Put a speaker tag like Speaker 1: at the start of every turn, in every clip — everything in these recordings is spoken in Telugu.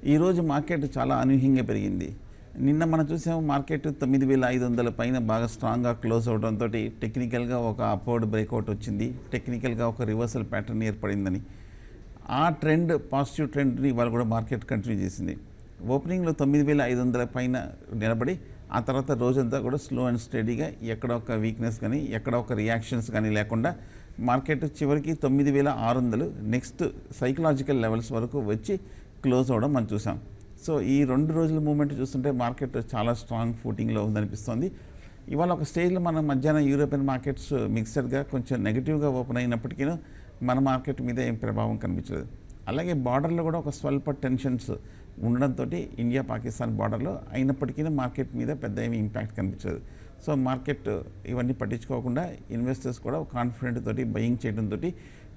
Speaker 1: ఈరోజు మార్కెట్ చాలా అనూహ్యంగా పెరిగింది. నిన్న మనం చూసాము మార్కెట్ 9,500 పైన బాగా స్ట్రాంగ్గా క్లోజ్ అవడంతో టెక్నికల్గా ఒక అప్వర్డ్ బ్రేక్అవుట్ వచ్చింది. టెక్నికల్గా ఒక రివర్సల్ ప్యాటర్న్ ఏర్పడిందని ఆ ట్రెండ్, పాజిటివ్ ట్రెండ్ని ఇవాళ కూడా మార్కెట్ కంటిన్యూ చేసింది. ఓపెనింగ్లో 9,500 పైన నిలబడి ఆ తర్వాత రోజంతా కూడా స్లో అండ్ స్టడీగా ఎక్కడ ఒక వీక్నెస్ కానీ ఎక్కడ ఒక రియాక్షన్స్ కానీ లేకుండా మార్కెట్ చివరికి 9,600 నెక్స్ట్ సైకలాజికల్ లెవెల్స్ వరకు వచ్చి క్లోజ్ అవ్వడం మనం చూసాం. సో ఈ 2 రోజుల మూమెంట్ చూస్తుంటే మార్కెట్ చాలా స్ట్రాంగ్ ఫూటింగ్లో ఉందనిపిస్తుంది. ఇవాళ ఒక స్టేజ్లో మన మధ్యాహ్నం యూరోపియన్ మార్కెట్స్ మిక్సర్గా కొంచెం నెగిటివ్గా ఓపెన్ అయినప్పటికీ మన మార్కెట్ మీద ఏం ప్రభావం కనిపించలేదు. అలాగే బార్డర్లో కూడా ఒక స్వల్ప టెన్షన్స్ ఉండడంతో ఇండియా పాకిస్తాన్ బార్డర్లో అయినప్పటికీ మార్కెట్ మీద పెద్ద ఏమి ఇంపాక్ట్ కనిపించలేదు. సో మార్కెట్ ఇవన్నీ పట్టించుకోకుండా ఇన్వెస్టర్స్ కూడా కాన్ఫిడెంట్ తోటి బయింగ్ చేయడంతో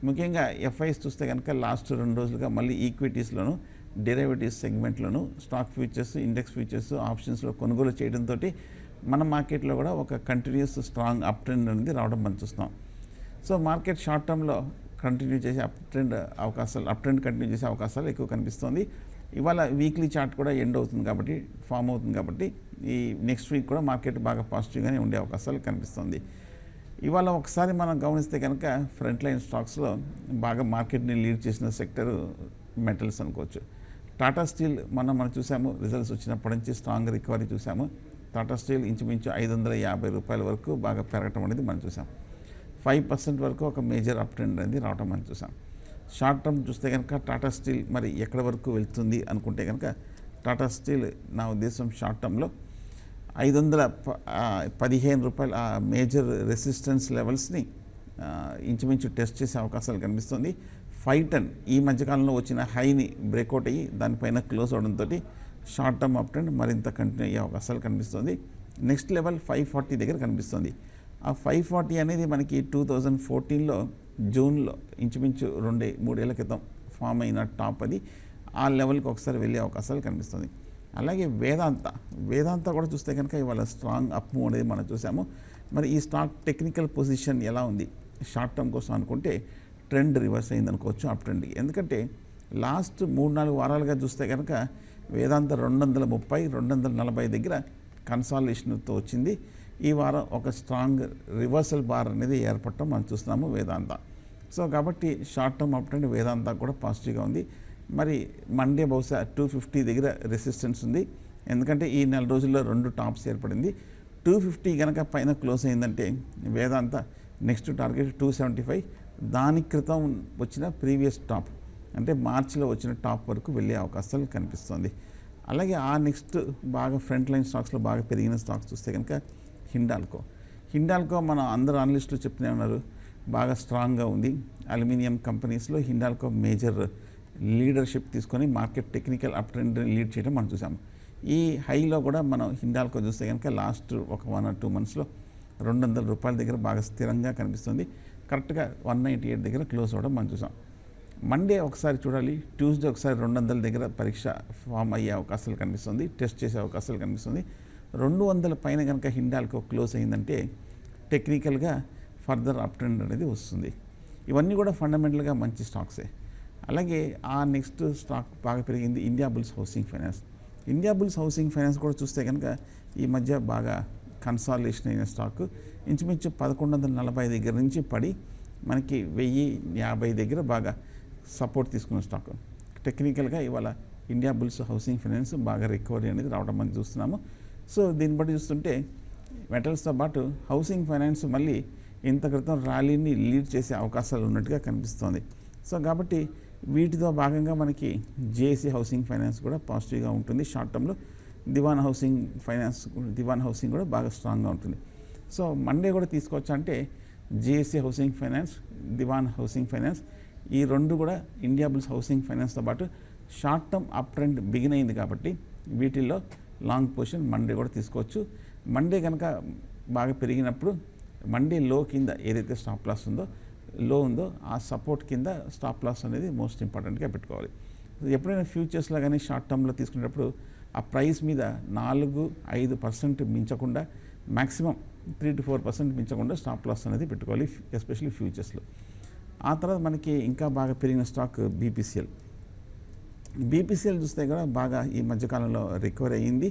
Speaker 1: ముఖ్యంగా ఎఫ్ఐస్ చూస్తే కనుక లాస్ట్ 2 రోజులుగా మళ్ళీ ఈక్విటీస్లోను డెరివేటివ్స్ సెగ్మెంట్లోను స్టాక్ ఫ్యూచర్స్, ఇండెక్స్ ఫ్యూచర్స్, ఆప్షన్స్లో కొనుగోలు చేయడంతో మన మార్కెట్లో కూడా ఒక కంటిన్యూస్ స్ట్రాంగ్ అప్ ట్రెండ్ అనేది రావడం మనం చూస్తాం. సో మార్కెట్ షార్ట్ టర్మ్లో కంటిన్యూ చేసే అప్ ట్రెండ్ కంటిన్యూ చేసే అవకాశాలు ఎక్కువ కనిపిస్తుంది. ఇవాళ వీక్లీ చార్ట్ కూడా ఎండ్ అవుతుంది కాబట్టి, ఫామ్ అవుతుంది కాబట్టి ఈ నెక్స్ట్ వీక్ కూడా మార్కెట్ బాగా పాజిటివ్గానే ఉండే అవకాశాలు కనిపిస్తుంది. ఇవాళ ఒకసారి మనం గమనిస్తే కనుక ఫ్రంట్ లైన్ స్టాక్స్లో బాగా మార్కెట్ని లీడ్ చేసిన సెక్టర్ మెటల్స్ అనుకోవచ్చు. టాటా స్టీల్ మనం చూసాము, రిజల్ట్స్ వచ్చినప్పటి నుంచి స్ట్రాంగ్ రికవరీ చూసాము. టాటా స్టీల్ ఇంచుమించు 550 రూపాయల వరకు బాగా పెరగటం అనేది మనం చూసాం. 5% వరకు ఒక మేజర్ అప్ ట్రెండ్ అనేది రావటం మనం చూసాం. షార్ట్ టర్మ్ చూస్తే కనుక టాటా స్టీల్ మరి ఎక్కడి వరకు వెళ్తుంది అనుకుంటే కనుక టాటా స్టీల్ నా ఉద్దేశం షార్ట్ టర్మ్లో 515 రూపాయలు ఆ మేజర్ రెసిస్టెన్స్ లెవెల్స్ని ఇంచుమించు టెస్ట్ చేసే అవకాశాలు కనిపిస్తుంది. 510 ఈ మధ్యకాలంలో వచ్చిన హైని బ్రేక్అవుట్ అయ్యి దానిపైన క్లోజ్ అవడంతో షార్ట్ టర్మ్ అప్ ట్రెండ్ మరింత కంటిన్యూ అయ్యే అవకాశాలు కనిపిస్తుంది. నెక్స్ట్ లెవెల్ 540 దగ్గర కనిపిస్తుంది. ఆ 540 అనేది మనకి 2014లో జూన్లో ఇంచుమించు 2-3 ఏళ్ల క్రితం ఫామ్ అయిన టాప్. అది ఆ లెవెల్కి ఒకసారి వెళ్ళే అవకాశాలు కనిపిస్తుంది. అలాగే వేదాంత కూడా చూస్తే కనుక ఇవాళ స్ట్రాంగ్ అప్ మూవ్ అనేది మనం చూసాము. మరి ఈ స్టాక్ టెక్నికల్ పొజిషన్ ఎలా ఉంది షార్ట్ టర్మ్ కోసం అనుకుంటే ట్రెండ్ రివర్స్ అయింది అనుకోవచ్చు అప్ ట్రెండ్కి. ఎందుకంటే లాస్ట్ 3-4 వారాలుగా చూస్తే కనుక వేదాంత 230-240 దగ్గర కన్సాలిడేషన్తో వచ్చింది. ఈ వారం ఒక స్ట్రాంగ్ రివర్సల్ బార్ అనేది ఏర్పడటం మనం చూస్తున్నాము వేదాంత. సో కాబట్టి షార్ట్ టర్మ్ అప్ ట్రెండ్ వేదాంత కూడా పాజిటివ్గా ఉంది. మరి మండే బహుశా 250 దగ్గర రెసిస్టెన్స్ ఉంది. ఎందుకంటే ఈ 4 రోజుల్లో 2 టాప్స్ ఏర్పడింది. 250 కనుక పైన క్లోజ్ అయిందంటే వేదాంత నెక్స్ట్ టార్గెట్ 275, దాని క్రితం వచ్చిన ప్రీవియస్ టాప్ అంటే మార్చిలో వచ్చిన టాప్ వరకు వెళ్ళే అవకాశాలు కనిపిస్తుంది. అలాగే ఆ నెక్స్ట్ బాగా ఫ్రంట్ లైన్ స్టాక్స్లో బాగా పెరిగిన స్టాక్స్ చూస్తే కనుక హిండాల్కో మన అందరు అనలిస్టులు చెప్తూనే ఉన్నారు బాగా స్ట్రాంగ్గా ఉంది. అల్యూమినియం కంపెనీస్లో హిండాల్కో మేజర్ లీడర్షిప్ తీసుకొని market technical up trend lead చేయడం మనం చూసాము. ఈ హైలో కూడా మనం హిండాల్కో చూస్తే కనుక లాస్ట్ ఒక 1 or 2 monthsలో 200 రూపాయల దగ్గర బాగా స్థిరంగా కనిపిస్తుంది. కరెక్ట్గా 198 దగ్గర క్లోజ్ అవ్వడం మనం చూసాం. మండే ఒకసారి చూడాలి, ట్యూస్డే ఒకసారి 200 దగ్గర పరీక్ష ఫామ్ అయ్యే అవకాశాలు కనిపిస్తుంది, టెస్ట్ చేసే అవకాశాలు కనిపిస్తుంది. 200 పైన కనుక హిండాల్కో క్లోజ్ అయిందంటే టెక్నికల్గా ఫర్దర్ అప్ ట్రెండ్ అనేది వస్తుంది. ఇవన్నీ కూడా ఫండమెంటల్గా మంచి స్టాక్సే. అలాగే ఆ నెక్స్ట్ స్టాక్ బాగా పెరిగింది ఇండియా బుల్స్ హౌసింగ్ ఫైనాన్స్ కూడా చూస్తే కనుక ఈ మధ్య బాగా కన్సాలిడేషన్ అయిన స్టాక్ ఇంచుమించు 1140 దగ్గర నుంచి పడి మనకి 1050 దగ్గర బాగా సపోర్ట్ తీసుకున్న స్టాక్. టెక్నికల్గా ఇవాళ ఇండియా బుల్స్ హౌసింగ్ ఫైనాన్స్ బాగా రికవరీ అనేది రావడం మనం చూస్తున్నాము. సో దీన్ని బట్టి చూస్తుంటే మెటల్స్తో పాటు హౌసింగ్ ఫైనాన్స్ మళ్ళీ ఇంత క్రితం ర్యాలీని లీడ్ చేసే అవకాశాలు ఉన్నట్టుగా కనిపిస్తోంది. సో కాబట్టి వీటితో భాగంగా మనకి జేఏసీ హౌసింగ్ ఫైనాన్స్ కూడా పాజిటివ్గా ఉంటుంది షార్ట్ టర్మ్లో. దివాన్ హౌసింగ్ కూడా బాగా స్ట్రాంగ్గా ఉంటుంది. సో మండే కూడా తీసుకోవచ్చు అంటే జేఏసీ హౌసింగ్ ఫైనాన్స్, దివాన్ హౌసింగ్ ఫైనాన్స్ ఈ 2 కూడా ఇండియా బుల్స్ హౌసింగ్ ఫైనాన్స్తో పాటు short term up trend begin అయింది కాబట్టి వీటిల్లో లాంగ్ పొజిషన్ మండే కూడా తీసుకోవచ్చు. మండే కనుక బాగా పెరిగినప్పుడు మండే లో కింద ఏదైతే స్టాప్ లాస్ ఉందో ఆ సపోర్ట్ కింద స్టాప్ లాస్ అనేది మోస్ట్ ఇంపార్టెంట్గా పెట్టుకోవాలి. ఎప్పుడైనా ఫ్యూచర్స్లో కానీ షార్ట్ టర్మ్లో తీసుకునేటప్పుడు ఆ ప్రైస్ మీద 4-5% మించకుండా మ్యాక్సిమం 3-4% మించకుండా స్టాప్ లాస్ అనేది పెట్టుకోవాలి, ఎస్పెషల్లీ ఫ్యూచర్స్లో. ఆ తర్వాత మనకి ఇంకా బాగా పెరిగిన స్టాక్ బీపీసీఎల్. బీపీసీఎల్ చూస్తే కూడా బాగా ఈ మధ్యకాలంలో రికవర్ అయ్యింది.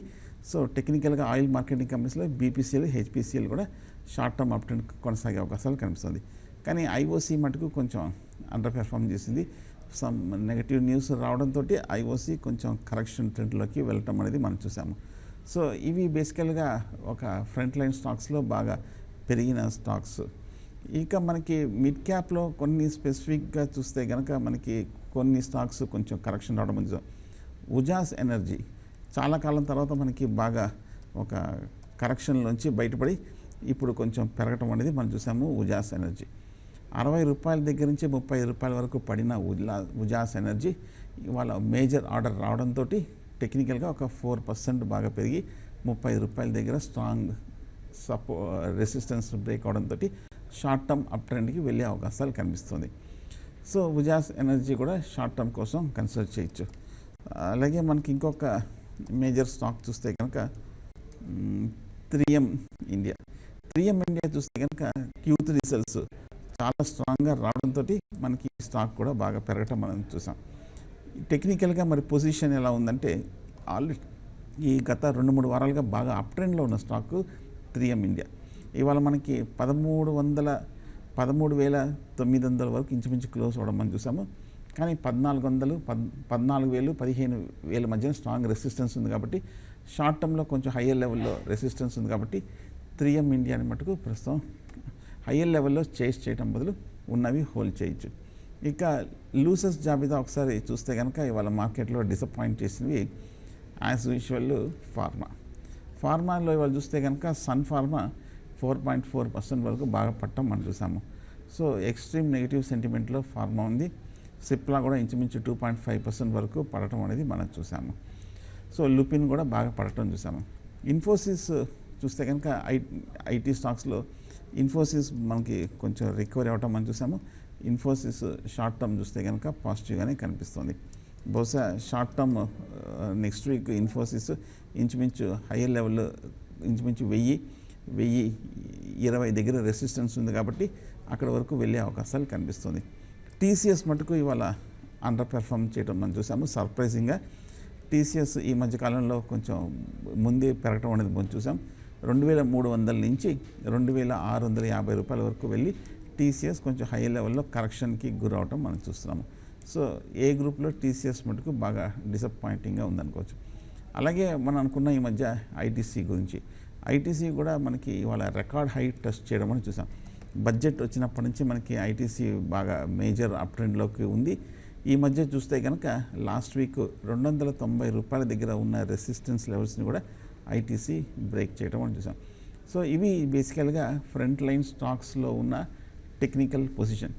Speaker 1: సో టెక్నికల్గా ఆయిల్ మార్కెటింగ్ కంపెనీస్లో బీపీసీఎల్, హెచ్పీసీఎల్ కూడా షార్ట్ టర్మ్ అప్ ట్రెండ్ కొనసాగే అవకాశాలు కనిపిస్తుంది. కానీ ఐఓసీ మటుకు కొంచెం అండర్ పెర్ఫార్మ్ చేసింది. సమ్ నెగటివ్ న్యూస్ రావడంతో ఐఓసీ కొంచెం కరెక్షన్ ట్రెండ్లోకి వెళ్ళటం అనేది మనం చూసాము. సో ఇవి బేసికల్గా ఒక ఫ్రంట్ లైన్ స్టాక్స్లో బాగా పెరిగిన స్టాక్స్. ఇక మనకి మిడ్ క్యాప్లో కొన్ని స్పెసిఫిక్గా చూస్తే కనుక మనకి కొన్ని స్టాక్స్ కొంచెం కరెక్షన్ రావడం మంచిది. ఉజాస్ ఎనర్జీ చాలా కాలం తర్వాత మనకి బాగా ఒక కరెక్షన్లోంచి బయటపడి ఇప్పుడు కొంచెం పెరగటం అనేది మనం చూసాము. ఉజాస్ ఎనర్జీ 60 రూపాయల దగ్గర నుంచి 30 రూపాయల వరకు పడిన ఉజాస్ ఎనర్జీ ఇవాళ మేజర్ ఆర్డర్ రావడంతో టెక్నికల్గా ఒక 4% బాగా పెరిగి 30 రూపాయల దగ్గర స్ట్రాంగ్ రెసిస్టెన్స్ బ్రేక్ అవడంతో షార్ట్ టర్మ్ అప్ ట్రెండ్కి వెళ్ళే అవకాశాలు కనిపిస్తుంది. సో ఉజాస్ ఎనర్జీ కూడా షార్ట్ టర్మ్ కోసం కన్సిడర్ చేయొచ్చు. అలాగే మనకి ఇంకొక మేజర్ స్టాక్ చూస్తే కనుక 3M ఇండియా. 3M ఇండియా చూస్తే కనుక Q3 రిజల్ట్స్ చాలా స్ట్రాంగ్గా రావడంతో మనకి ఈ స్టాక్ కూడా బాగా పెరగటం మనం చూసాం. టెక్నికల్గా మరి పొజిషన్ ఎలా ఉందంటే ఆల్రెడీ ఈ గత 2-3 వారాలుగా బాగా అప్ ట్రెండ్లో ఉన్న స్టాక్ 3M ఇండియా. ఇవాళ మనకి 13,900 వరకు ఇంచుమించు క్లోజ్ అవ్వడం మనం చూసాము. కానీ 14,000, 14,000, 15,000 మధ్యన స్ట్రాంగ్ రెసిస్టెన్స్ ఉంది కాబట్టి షార్ట్ టర్మ్లో కొంచెం హయ్యర్ లెవెల్లో రెసిస్టెన్స్ ఉంది కాబట్టి 3M ఇండియాని మటుకు ప్రస్తుతం హయ్యర్ లెవెల్లో చేస్ చేయడం బదులు ఉన్నవి హోల్డ్ చేయొచ్చు. ఇక లూసెస్ జాబితా ఒకసారి చూస్తే కనుక ఇవాళ మార్కెట్లో డిసప్పాయింట్ చేసినవి యాజ్ యూజువల్ ఫార్మాలో ఇవాళ చూస్తే కనుక సన్ ఫార్మా 4.4% వరకు బాగా పట్టడం మనం చూసాము. సో ఎక్స్ట్రీమ్ నెగిటివ్ సెంటిమెంట్లో ఫార్మా ఉంది. సిప్లా కూడా ఇంచుమించు 2.5% వరకు పడటం అనేది మనం చూసాము. సో లుపిన్ కూడా బాగా పడటం చూసాము. ఇన్ఫోసిస్ చూస్తే కనుక ఐటీ స్టాక్స్లో ఇన్ఫోసిస్ మనకి కొంచెం రికవరీ అవ్వటం మనం చూసాము. ఇన్ఫోసిస్ షార్ట్ టర్మ్ చూస్తే కనుక పాజిటివ్గానే కనిపిస్తుంది. బహుశా short term next week Infosys ఇంచుమించు హయ్యర్ లెవెల్లో ఇంచుమించు 1,020 దగ్గర రెసిస్టెన్స్ ఉంది కాబట్టి అక్కడ వరకు వెళ్ళే అవకాశాలు కనిపిస్తుంది. టీసీఎస్ మటుకు ఇవాళ అండర్ పెర్ఫార్మ్ చేయడం మనం చూసాము. సర్ప్రైజింగ్గా టీసీఎస్ ఈ మధ్యకాలంలో కొంచెం ముందే పెరగటం అనేది మనం చూసాం. 2,300 నుంచి 2,650 రూపాయల వరకు వెళ్ళి టీసీఎస్ కొంచెం హై లెవెల్లో కరెక్షన్కి గురవటం మనం చూస్తున్నాము. సో ఏ గ్రూప్లో టీసీఎస్ మటుకు బాగా డిసప్పాయింటింగ్గా ఉందనుకోవచ్చు. అలాగే మనం అనుకున్న ఈ మధ్య ఐటీసీ గురించి. ఐటీసీ కూడా మనకి ఇవాళ రికార్డ్ హై టెస్ట్ చేయడం అని చూసాం. బడ్జెట్ వచ్చినప్పటి నుంచి మనకి ఐటీసీ బాగా మేజర్ అప్ ట్రెండ్లోకి ఉంది. ఈ మధ్య చూస్తే కనుక లాస్ట్ వీక్ 290 రూపాయల దగ్గర ఉన్న రెసిస్టెన్స్ లెవెల్స్ని కూడా ఐటీసీ బ్రేక్ చేయడం అని చూసాం. సో ఇవి బేసికల్గా ఫ్రంట్ లైన్ స్టాక్స్లో ఉన్న టెక్నికల్ పొజిషన్.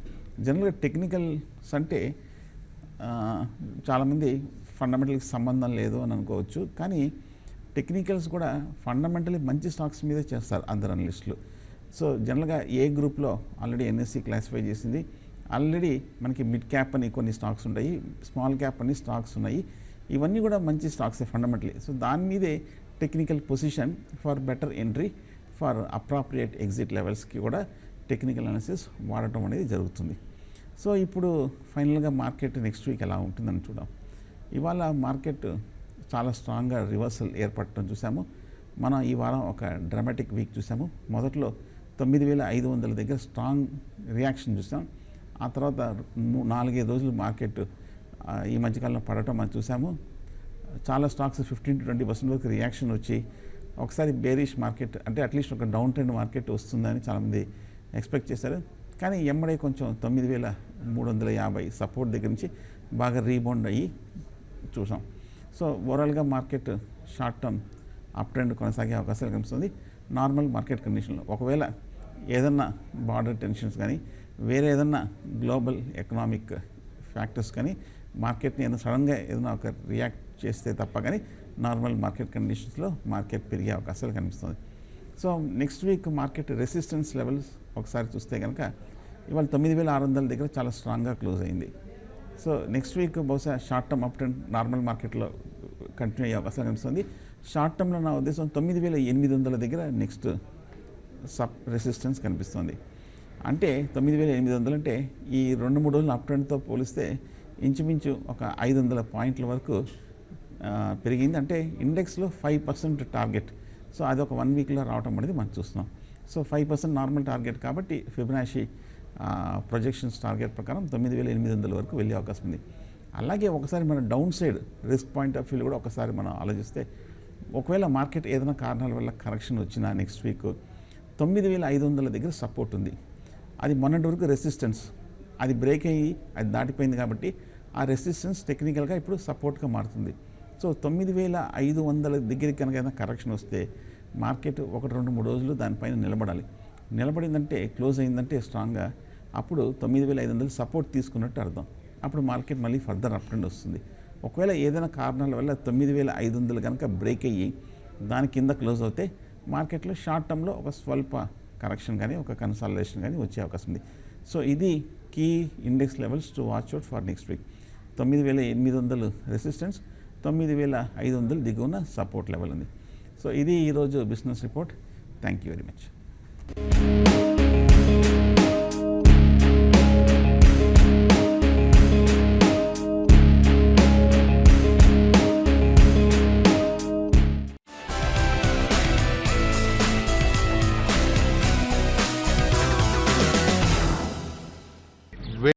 Speaker 1: జనరల్గా టెక్నికల్స్ అంటే చాలామంది ఫండమెంటల్కి సంబంధం లేదు అని అనుకోవచ్చు. కానీ టెక్నికల్స్ కూడా ఫండమెంటలీ మంచి స్టాక్స్ మీదే చేస్తారు అందరు అనలిస్టులు. సో జనరల్గా ఏ గ్రూప్లో ఆల్రెడీ ఎన్ఎస్సి క్లాసిఫై చేసింది. ఆల్రెడీ మనకి మిడ్ క్యాప్ అని కొన్ని స్టాక్స్ ఉంటాయి, స్మాల్ క్యాప్ అని స్టాక్స్ ఉన్నాయి. ఇవన్నీ కూడా మంచి స్టాక్సే ఫండమెంటలీ. సో దాని మీదే technical position for better entry, for appropriate exit లెవెల్స్కి కూడా టెక్నికల్ అనాలిసిస్ వాడటం అనేది జరుగుతుంది. సో ఇప్పుడు ఫైనల్గా మార్కెట్ నెక్స్ట్ వీక్ ఎలా ఉంటుందని చూద్దాం. ఇవాళ మార్కెట్ చాలా స్ట్రాంగ్గా రివర్సల్ ఏర్పడటం చూసాము. మనం ఈ వారం ఒక డ్రామాటిక్ వీక్ చూసాము. మొదట్లో 9,500 దగ్గర స్ట్రాంగ్ రియాక్షన్ చూసాం. ఆ తర్వాత 4-5 రోజులు మార్కెట్ ఈ మధ్యకాలంలో పడటం మనం చూసాము. చాలా స్టాక్స్ 15-20% వరకు రియాక్షన్ వచ్చి ఒకసారి బేరిష్ మార్కెట్ అంటే అట్లీస్ట్ ఒక డౌన్ ట్రెండ్ మార్కెట్ వస్తుందని చాలామంది ఎక్స్పెక్ట్ చేశారు. కానీ ఎమ్మడే కొంచెం 9,350 సపోర్ట్ దగ్గర నుంచి బాగా రీబౌండ్ అయ్యి చూసాం. సో ఓవరాల్గా market short term up trend కొనసాగే అవకాశాలు కనిపిస్తుంది. నార్మల్ మార్కెట్ కండిషన్లో ఒకవేళ ఏదన్నా బార్డర్ టెన్షన్స్ కానీ వేరే ఏదన్నా గ్లోబల్ ఎకనామిక్ ఫ్యాక్టర్స్ కానీ మార్కెట్ని ఏదైనా సడన్గా ఏదైనా ఒక రియాక్ట్ చేస్తే తప్ప కానీ నార్మల్ మార్కెట్ కండిషన్స్లో మార్కెట్ పెరిగే అవకాశాలు కనిపిస్తుంది. So next week market resistance levels ఒకసారి చూస్తే కనుక ఇవాళ 9,600 దగ్గర చాలా స్ట్రాంగ్గా క్లోజ్ అయింది. సో నెక్స్ట్ వీక్ బహుశా short term up trend normal మార్కెట్లో కంటిన్యూ అయ్యే అవకాశం కనిపిస్తుంది. షార్ట్ టర్మ్లో నా ఉద్దేశం 9,800 దగ్గర నెక్స్ట్ సబ్ రెసిస్టెన్స్ కనిపిస్తుంది. అంటే 9,800 అంటే ఈ 2-3 రోజుల అప్ ట్రెండ్తో పోలిస్తే ఇంచుమించు ఒక 500 పాయింట్ల వరకు పెరిగింది. అంటే ఇండెక్స్లో 5% టార్గెట్. సో అది ఒక 1 వీక్లో రావడం అనేది మనం చూస్తున్నాం. సో 5% నార్మల్ టార్గెట్ కాబట్టి ఫిబొనాచి ప్రొజెక్షన్స్ టార్గెట్ ప్రకారం 9,800 వరకు వెళ్ళే అవకాశం ఉంది. అలాగే ఒకసారి మన down side risk point of వ్యూలో కూడా ఒకసారి మనం ఆలోచిస్తే, ఒకవేళ మార్కెట్ ఏదైనా కారణాల వల్ల కరెక్షన్ వచ్చినా నెక్స్ట్ వీక్ 9,500 దగ్గర సపోర్ట్ ఉంది. అది మొన్నటి వరకు రెసిస్టెన్స్, అది బ్రేక్ అయ్యి అది దాటిపోయింది కాబట్టి ఆ రెసిస్టెన్స్ టెక్నికల్గా ఇప్పుడు సపోర్ట్గా మారుతుంది. సో 9,500 దగ్గరికి కనుక ఏదైనా కరెక్షన్ వస్తే మార్కెట్ 1-2-3 రోజులు దానిపైన నిలబడిందంటే క్లోజ్ అయిందంటే స్ట్రాంగ్గా, అప్పుడు 9,500 సపోర్ట్ తీసుకున్నట్టు అర్థం. అప్పుడు మార్కెట్ మళ్ళీ ఫర్దర్ అప్ ట్రెండ్ వస్తుంది. ఒకవేళ ఏదైనా కారణాల వల్ల 9,500 కనుక బ్రేక్ అయ్యి దాని కింద క్లోజ్ అవుతే మార్కెట్లో షార్ట్ టర్మ్లో ఒక స్వల్ప కరెక్షన్ కానీ ఒక కన్సాలిడేషన్ కానీ వచ్చే అవకాశం ఉంది. సో ఇది key index levels to watch out for next week. 9,800 resistance, 9,500 దిగువన సపోర్ట్ లెవెల్ ఉంది. సో ఇది ఈరోజు business report. Thank you very much.